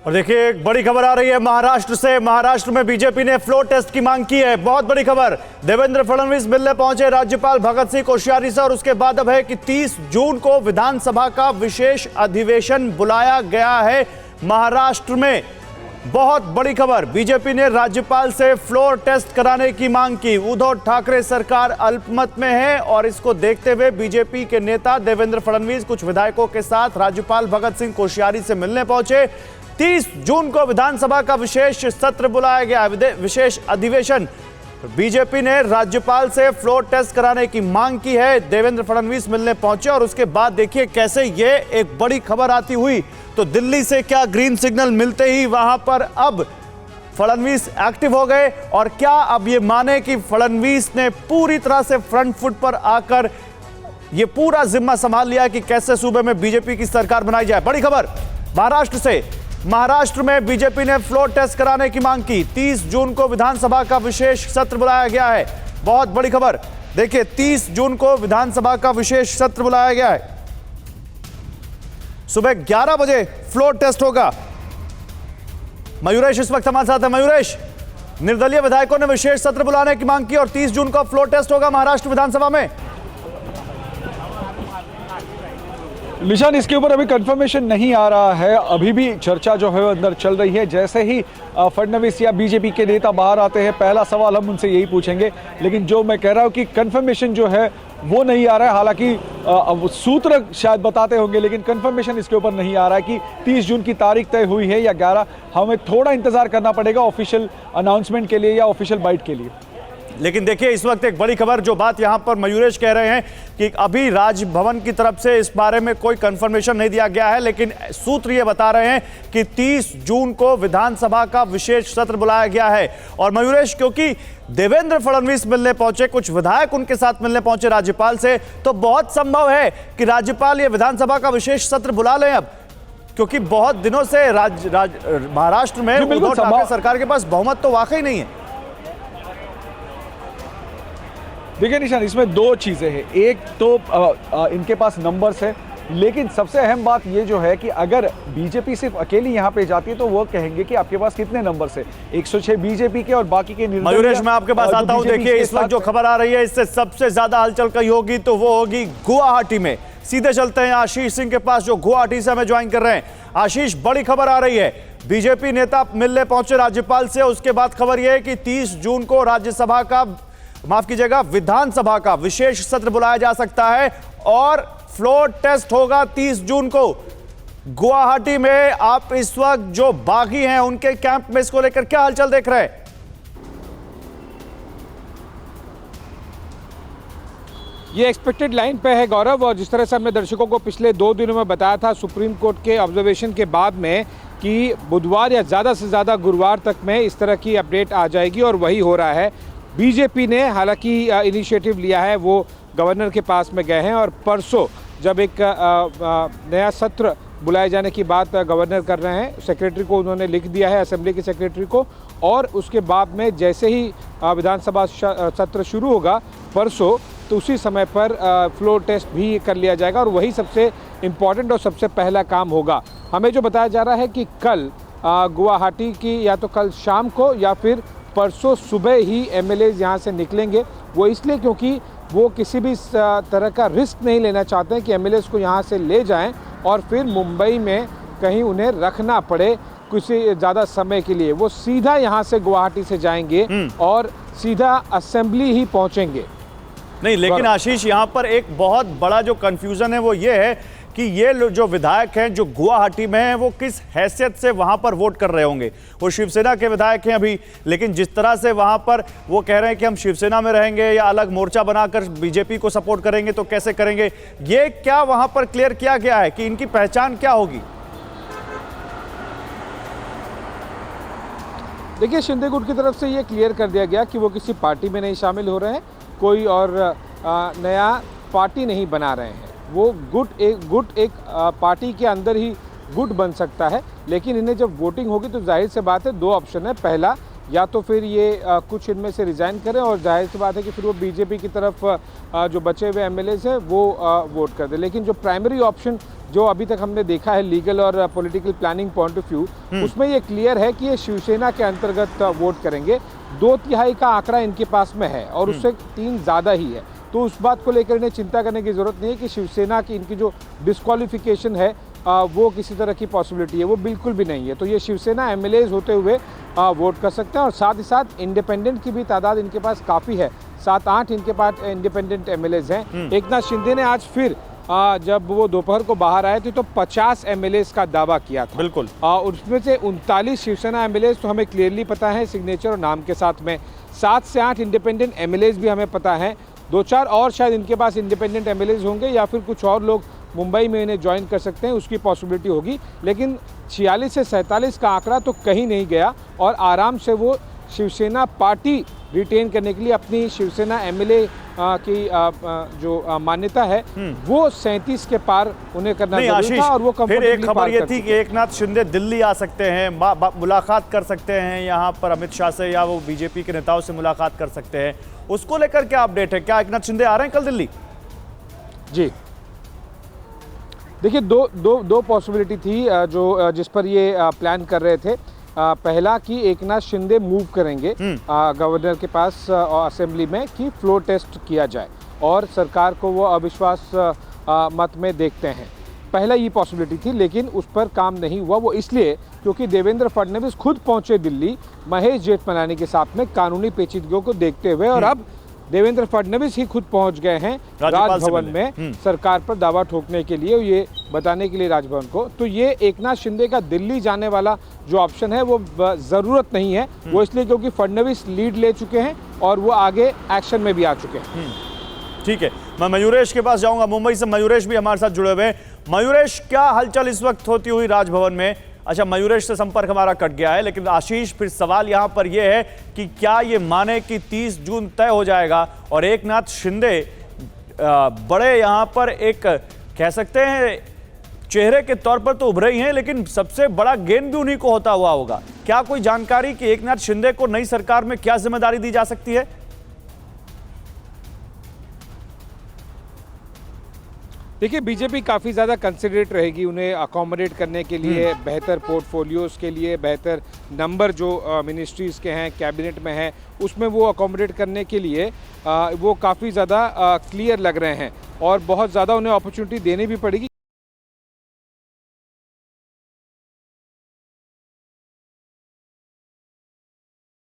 और देखिए एक बड़ी खबर आ रही है महाराष्ट्र से। महाराष्ट्र में बीजेपी ने फ्लोर टेस्ट की मांग की है। बहुत बड़ी खबर, देवेंद्र फडणवीस मिलने पहुंचे राज्यपाल भगत सिंह कोश्यारी से और उसके बाद अब है कि 30 जून को विधानसभा का विशेष अधिवेशन बुलाया गया है महाराष्ट्र में। बहुत बड़ी खबर, बीजेपी ने राज्यपाल से फ्लोर टेस्ट कराने की मांग की। उद्धव ठाकरे सरकार अल्पमत में है और इसको देखते हुए बीजेपी के नेता देवेंद्र फडणवीस कुछ विधायकों के साथ राज्यपाल भगत सिंह कोश्यारी से मिलने पहुंचे। 30 जून को विधानसभा का विशेष सत्र बुलाया गया, विशेष अधिवेशन। बीजेपी ने राज्यपाल से फ्लोर टेस्ट कराने की मांग की है। देवेंद्र फडणवीस मिलने पहुंचे और उसके बाद देखिए कैसे ये एक बड़ी खबर आती हुई, तो दिल्ली से क्या ग्रीन सिग्नल मिलते ही वहां पर अब फडणवीस एक्टिव हो गए। और क्या अब ये माने कि फडणवीस ने पूरी तरह से फ्रंट फुट पर आकर ये पूरा जिम्मा संभाल लिया कि कैसे सूबे में बीजेपी की सरकार बनाई जाए। बड़ी खबर महाराष्ट्र से, महाराष्ट्र में बीजेपी ने फ्लोर टेस्ट कराने की मांग की। 30 जून को विधानसभा का विशेष सत्र बुलाया गया है। बहुत बड़ी खबर, देखिए 30 जून को विधानसभा का विशेष सत्र बुलाया गया है। सुबह 11 बजे फ्लोर टेस्ट होगा। मयूरेश इस वक्त हमारे साथ है। मयूरेश, निर्दलीय विधायकों ने विशेष सत्र बुलाने की मांग की और 30 जून को फ्लोर टेस्ट होगा महाराष्ट्र विधानसभा में। निशान, इसके ऊपर अभी कंफर्मेशन नहीं आ रहा है। अभी भी चर्चा जो है वो अंदर चल रही है। जैसे ही फडणवीस या बीजेपी के नेता बाहर आते हैं, पहला सवाल हम उनसे यही पूछेंगे। लेकिन जो मैं कह रहा हूं कि कंफर्मेशन जो है वो नहीं आ रहा है। हालांकि सूत्र शायद बताते होंगे, लेकिन कंफर्मेशन इसके ऊपर नहीं आ रहा है कि 30 जून की तारीख तय हुई है या 11। हमें थोड़ा इंतजार करना पड़ेगा ऑफिशियल अनाउंसमेंट के लिए या ऑफिशियल बाइट के लिए। लेकिन देखिए इस वक्त एक बड़ी खबर, जो बात यहां पर मयूरेश कह रहे हैं कि अभी राजभवन की तरफ से इस बारे में कोई कंफर्मेशन नहीं दिया गया है, लेकिन सूत्र ये बता रहे हैं कि 30 जून को विधानसभा का विशेष सत्र बुलाया गया है। और मयूरेश, क्योंकि देवेंद्र फडणवीस मिलने पहुंचे, कुछ विधायक उनके साथ मिलने पहुंचे राज्यपाल से, तो बहुत संभव है कि राज्यपाल ये विधानसभा का विशेष सत्र बुला लें अब, क्योंकि बहुत दिनों से महाराष्ट्र में उद्धव ठाकरे सरकार के पास बहुमत तो वाकई नहीं है। देखिए निशान, इसमें दो चीज़ें हैं। एक तो इनके पास नंबर्स है, लेकिन सबसे अहम बात ये जो है कि अगर बीजेपी सिर्फ अकेली यहाँ पे जाती है तो वो कहेंगे कि आपके पास कितने नंबर्स है। 106 बीजेपी के और बाकी के निर्दलीय। मयूरेश, मैं आपके पास आता हूँ। देखिए इस वक्त जो खबर आ रही है, इससे सबसे ज्यादा हलचल कही होगी तो वो होगी गुवाहाटी में। सीधे चलते हैं आशीष सिंह के पास, जो गुवाहाटी से हमें ज्वाइन कर रहे हैं। आशीष, बड़ी खबर आ रही है, बीजेपी नेता मिलने पहुंचे राज्यपाल से। उसके बाद खबर यह है कि 30 जून को राज्यसभा का, माफ कीजिएगा, विधानसभा का विशेष सत्र बुलाया जा सकता है और फ्लोर टेस्ट होगा 30 जून को गुवाहाटी में। आप इस वक्त जो बागी हैं उनके कैंप में इसको लेकर क्या हलचल देख रहे हैं? ये एक्सपेक्टेड लाइन पे है गौरव, और जिस तरह से हमने दर्शकों को पिछले 2 दिनों में बताया था सुप्रीम कोर्ट के ऑब्जर्वेशन के बाद में कि बुधवार या ज़्यादा से ज़्यादा गुरुवार तक में इस तरह की अपडेट आ जाएगी, और वही हो रहा है। बीजेपी ने हालांकि इनिशिएटिव लिया है, वो गवर्नर के पास में गए हैं और परसों जब एक नया सत्र बुलाए जाने की बात गवर्नर कर रहे हैं, सेक्रेटरी को उन्होंने लिख दिया है, असेंबली के सेक्रेटरी को। और उसके बाद में जैसे ही विधानसभा सत्र शुरू होगा परसों, तो उसी समय पर फ्लोर टेस्ट भी कर लिया जाएगा और वही सबसे इम्पॉर्टेंट और सबसे पहला काम होगा। हमें जो बताया जा रहा है कि कल गुवाहाटी की, या तो कल शाम को या फिर परसों सुबह ही एमएलएज यहाँ से निकलेंगे। वो इसलिए क्योंकि वो किसी भी तरह का रिस्क नहीं लेना चाहते हैं कि एमएलएज को यहाँ से ले जाएं और फिर मुंबई में कहीं उन्हें रखना पड़े किसी ज़्यादा समय के लिए। वो सीधा यहाँ से गुवाहाटी से जाएंगे और सीधा असेंबली ही पहुँचेंगे। नहीं, लेकिन आशीष, यहाँ पर एक बहुत बड़ा जो कंफ्यूजन है वो ये है कि ये जो विधायक हैं जो गुवाहाटी में हैं वो किस हैसियत से वहां पर वोट कर रहे होंगे। वो शिवसेना के विधायक हैं अभी, लेकिन जिस तरह से वहां पर वो कह रहे हैं कि हम शिवसेना में रहेंगे या अलग मोर्चा बनाकर बीजेपी को सपोर्ट करेंगे, तो कैसे करेंगे, ये क्या वहां पर क्लियर किया गया है कि इनकी पहचान क्या होगी? देखिए, शिंदे गुट की तरफ से ये क्लियर कर दिया गया कि वो किसी पार्टी में नहीं शामिल हो रहे हैं, कोई और नया पार्टी नहीं बना रहे हैं। वो गुट एक पार्टी के अंदर ही गुट बन सकता है, लेकिन इन्हें जब वोटिंग होगी तो जाहिर से बात है 2 ऑप्शन है। पहला, या तो फिर ये कुछ इनमें से रिज़ाइन करें और जाहिर सी बात है कि फिर वो बीजेपी की तरफ जो बचे हुए एमएलएज हैं वो वोट कर दें। लेकिन जो प्राइमरी ऑप्शन जो अभी तक हमने देखा है लीगल और political planning point of view, उसमें ये क्लियर है कि ये शिवसेना के अंतर्गत वोट करेंगे। 2/3 का आंकड़ा इनके पास में है और उससे 3 ज़्यादा ही है, तो उस बात को लेकर इन्हें चिंता करने की ज़रूरत नहीं है कि शिवसेना की इनकी जो डिस्क्वालिफिकेशन है वो किसी तरह की पॉसिबिलिटी है, वो बिल्कुल भी नहीं है। तो ये शिवसेना एमएलएज होते हुए वोट कर सकते हैं और साथ ही साथ इंडिपेंडेंट की भी तादाद इनके पास काफ़ी है, 7-8 इनके पास इंडिपेंडेंट एमएलएज हैं। एकनाथ शिंदे ने आज फिर जब वो दोपहर को बाहर आए थे तो 50 एमएलएज का दावा किया था। बिल्कुल। उसमें से 39 शिवसेना एमएलएज तो हमें क्लियरली पता है सिग्नेचर और नाम के साथ में, 7 से 8 इंडिपेंडेंट एमएलएज भी हमें पता है, 2-4 और शायद इनके पास इंडिपेंडेंट एमएलएज होंगे या फिर कुछ और लोग मुंबई में इन्हें ज्वाइन कर सकते हैं, उसकी पॉसिबिलिटी होगी। लेकिन 46 से 47 का आंकड़ा तो कहीं नहीं गया और आराम से वो शिवसेना पार्टी रिटेन करने के लिए अपनी शिवसेना एमएलए की जो मान्यता है वो 37 के पार उन्हें करना जरूरी था और वो फिर एक खबर ये थी कि एकनाथ शिंदे दिल्ली आ सकते हैं, मुलाकात कर सकते हैं यहाँ पर अमित शाह से, या वो बीजेपी के नेताओं से मुलाकात कर सकते हैं। उसको लेकर क्या अपडेट है? क्या एकनाथ शिंदे आ रहे हैं कल दिल्ली? जी देखिए, दो पॉसिबिलिटी थी जो जिस पर ये प्लान कर रहे थे। पहला कि एकनाथ शिंदे मूव करेंगे गवर्नर के पास असेंबली में कि फ्लोर टेस्ट किया जाए और सरकार को वो अविश्वास मत में देखते हैं। पहला ये पॉसिबिलिटी थी, लेकिन उस पर काम नहीं हुआ। वो इसलिए क्योंकि देवेंद्र फडणवीस खुद पहुंचे दिल्ली महेश जेठमलानी के साथ में कानूनी पेचीदगियों को देखते हुए, और अब देवेंद्र फडणवीस ही खुद पहुंच गए हैं राजभवन में सरकार पर दावा ठोकने के लिए, ये बताने के लिए राजभवन को। तो ये एकनाथ शिंदे का दिल्ली जाने वाला जो ऑप्शन है वो ज़रूरत नहीं है, वो इसलिए क्योंकि फडणवीस लीड ले चुके हैं और वो आगे एक्शन में भी आ चुके हैं। ठीक है, मैं मयूरेश के पास जाऊंगा, मुंबई से मयूरेश भी हमारे साथ जुड़े हुए हैं। मयूरेश, क्या हलचल इस वक्त होती हुई राजभवन में? अच्छा, मयूरेश से संपर्क हमारा कट गया है, लेकिन आशीष, फिर सवाल यहां पर यह है कि क्या ये माने कि 30 जून तय हो जाएगा और एकनाथ शिंदे बड़े यहां पर एक कह सकते हैं चेहरे के तौर पर तो उभरे ही हैं, लेकिन सबसे बड़ा गेन भी उन्हीं को होता हुआ होगा। क्या कोई जानकारी कि एकनाथ शिंदे को नई सरकार में क्या जिम्मेदारी दी जा सकती है? देखिए, बीजेपी काफ़ी ज़्यादा कंसिडरेट रहेगी उन्हें अकोमोडेट करने के लिए, बेहतर पोर्टफोलियोज़ के लिए, बेहतर नंबर जो मिनिस्ट्रीज़ के हैं कैबिनेट में हैं उसमें वो अकोमोडेट करने के लिए वो काफ़ी ज़्यादा क्लियर लग रहे हैं और बहुत ज़्यादा उन्हें अपॉर्चुनिटी देनी भी पड़ेगी।